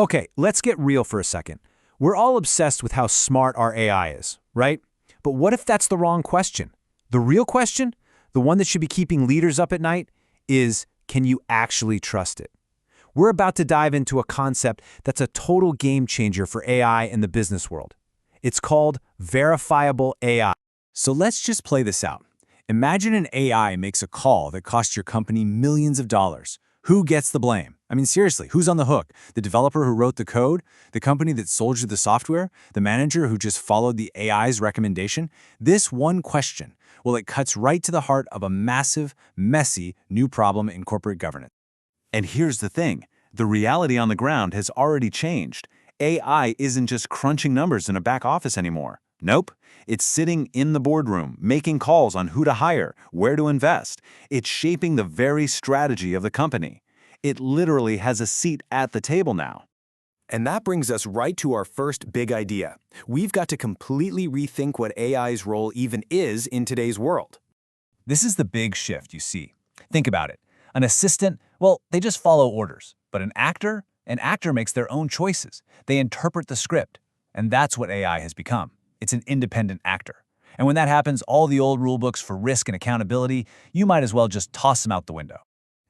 Okay, let's get real for a second. We're all obsessed with how smart our AI is, right? But what if that's the wrong question? The real question, the one that should be keeping leaders up at night, is can you actually trust it? We're about to dive into a concept that's a total game changer for AI in the business world. It's called verifiable AI. So let's just play this out. Imagine an AI makes a call that costs your company millions of dollars. Who gets the blame? I mean, seriously, who's on the hook? The developer who wrote the code? The company that sold you the software? The manager who just followed the AI's recommendation? This one question, well, it cuts right to the heart of a massive, messy new problem in corporate governance. And here's the thing. The reality on the ground has already changed. AI isn't just crunching numbers in a back office anymore. Nope. It's sitting in the boardroom, making calls on who to hire, where to invest. It's shaping the very strategy of the company. It literally has a seat at the table now. And that brings us right to our first big idea. We've got to completely rethink what AI's role even is in today's world. This is the big shift, you see. Think about it. An assistant, well, they just follow orders. But an actor makes their own choices. They interpret the script. And that's what AI has become. It's an independent actor. And when that happens, all the old rulebooks for risk and accountability, you might as well just toss them out the window.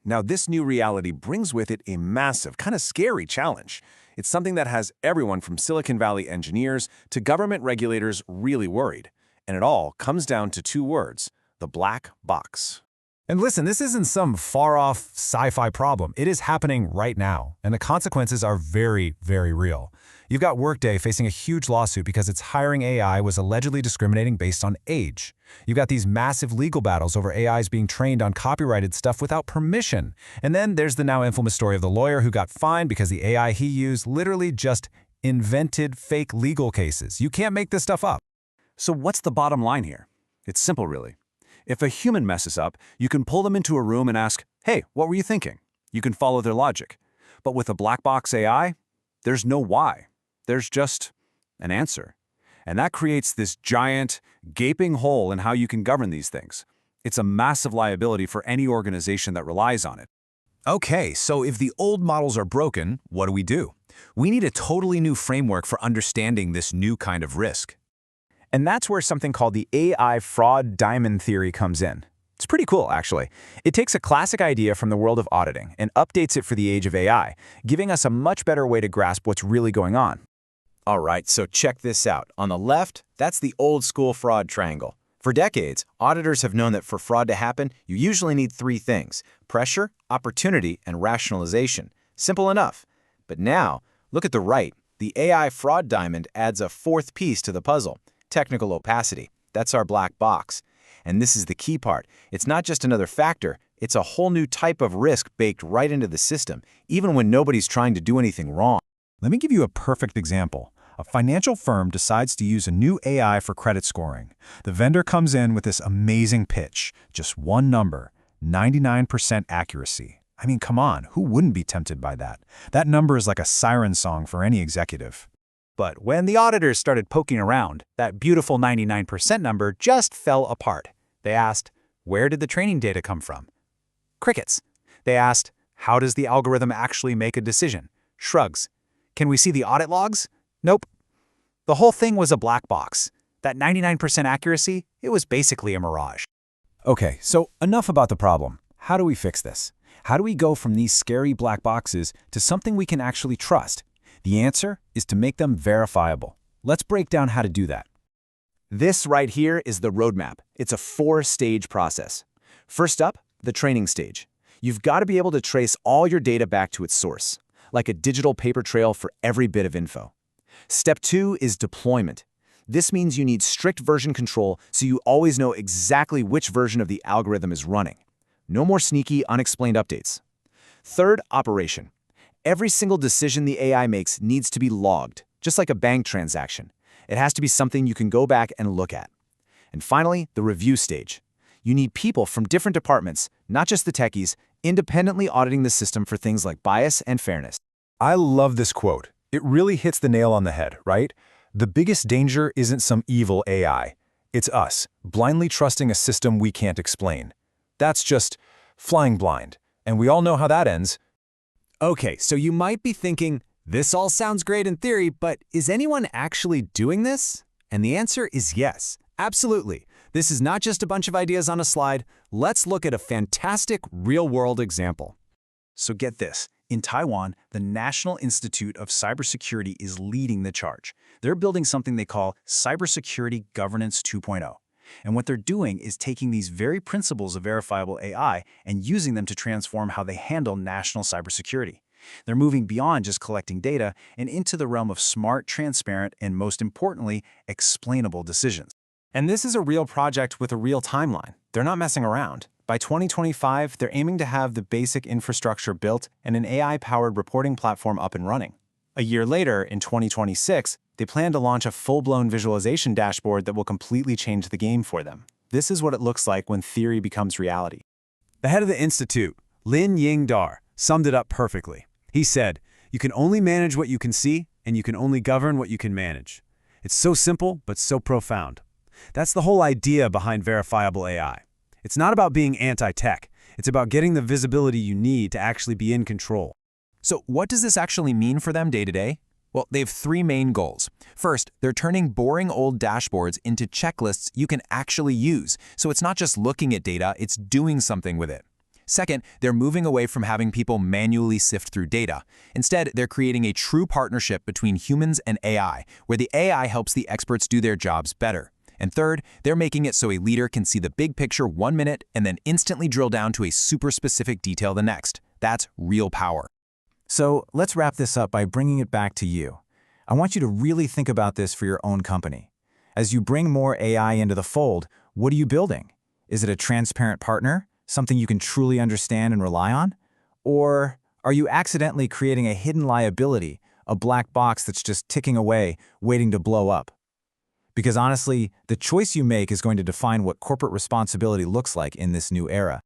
Now, this new reality brings with it a massive, kind of scary challenge. It's something that has everyone from Silicon Valley engineers to government regulators really worried. And it all comes down to two words: the black box. And listen, this isn't some far-off sci-fi problem. It is happening right now, and the consequences are very, very real. You've got Workday facing a huge lawsuit because its hiring AI was allegedly discriminating based on age. You've got these massive legal battles over AIs being trained on copyrighted stuff without permission. And then there's the now infamous story of the lawyer who got fined because the AI he used literally just invented fake legal cases. You can't make this stuff up. So what's the bottom line here? It's simple, really. If a human messes up, you can pull them into a room and ask, hey, what were you thinking? You can follow their logic. But with a black box AI, there's no why. There's just an answer. And that creates this giant, gaping hole in how you can govern these things. It's a massive liability for any organization that relies on it. Okay, so if the old models are broken, what do? We need a totally new framework for understanding this new kind of risk. And that's where something called the AI fraud diamond theory comes in. It's pretty cool, actually. It takes a classic idea from the world of auditing and updates it for the age of AI, giving us a much better way to grasp what's really going on. All right, so check this out. On the left, that's the old school fraud triangle. For decades, auditors have known that for fraud to happen, you usually need three things: pressure, opportunity, and rationalization. Simple enough. But now, look at the right. The AI fraud diamond adds a fourth piece to the puzzle: technical opacity. That's our black box. And this is the key part. It's not just another factor, it's a whole new type of risk baked right into the system, even when nobody's trying to do anything wrong. Let me give you a perfect example. A financial firm decides to use a new AI for credit scoring. The vendor comes in with this amazing pitch. Just one number, 99% accuracy. I mean, come on, who wouldn't be tempted by that? That number is like a siren song for any executive. But when the auditors started poking around, that beautiful 99% number just fell apart. They asked, where did the training data come from? Crickets. They asked, how does the algorithm actually make a decision? Shrugs. Can we see the audit logs? Nope. The whole thing was a black box. That 99% accuracy, it was basically a mirage. Okay, so enough about the problem. How do we fix this? How do we go from these scary black boxes to something we can actually trust? The answer is to make them verifiable. Let's break down how to do that. This right here is the roadmap. It's a 4-stage process. First up, the training stage. You've got to be able to trace all your data back to its source, like a digital paper trail for every bit of info. Step 2 is deployment. This means you need strict version control so you always know exactly which version of the algorithm is running. No more sneaky, unexplained updates. Third, operation. Every single decision the AI makes needs to be logged, just like a bank transaction. It has to be something you can go back and look at. And finally, the review stage. You need people from different departments, not just the techies, independently auditing the system for things like bias and fairness. I love this quote. It really hits the nail on the head, right? The biggest danger isn't some evil AI. It's us, blindly trusting a system we can't explain. That's just flying blind. And we all know how that ends. Okay, so you might be thinking, This all sounds great in theory, but is anyone actually doing this? And the answer is yes, absolutely. This is not just a bunch of ideas on a slide. Let's look at a fantastic real-world example. So get this. In Taiwan, the National Institute of Cybersecurity is leading the charge. They're building something they call Cybersecurity Governance 2.0. And what they're doing is taking these very principles of verifiable AI and using them to transform how they handle national cybersecurity. They're moving beyond just collecting data and into the realm of smart, transparent, and most importantly, explainable decisions. And this is a real project with a real timeline. They're not messing around. By 2025, they're aiming to have the basic infrastructure built and an AI-powered reporting platform up and running. A year later, in 2026, they plan to launch a full-blown visualization dashboard that will completely change the game for them. This is what it looks like when theory becomes reality. The head of the institute, Lin Ying-dar, summed it up perfectly. He said, "You can only manage what you can see, and you can only govern what you can manage." It's so simple, but so profound. That's the whole idea behind verifiable AI. It's not about being anti-tech. It's about getting the visibility you need to actually be in control. So what does this actually mean for them day to day? Well, they have three main goals. First, they're turning boring old dashboards into checklists you can actually use. So it's not just looking at data, it's doing something with it. Second, they're moving away from having people manually sift through data. Instead, they're creating a true partnership between humans and AI, where the AI helps the experts do their jobs better. And third, they're making it so a leader can see the big picture 1 minute and then instantly drill down to a super specific detail the next. That's real power. So let's wrap this up by bringing it back to you. I want you to really think about this for your own company. As you bring more AI into the fold, what are you building? Is it a transparent partner, something you can truly understand and rely on? Or are you accidentally creating a hidden liability, a black box that's just ticking away, waiting to blow up? Because honestly, the choice you make is going to define what corporate responsibility looks like in this new era.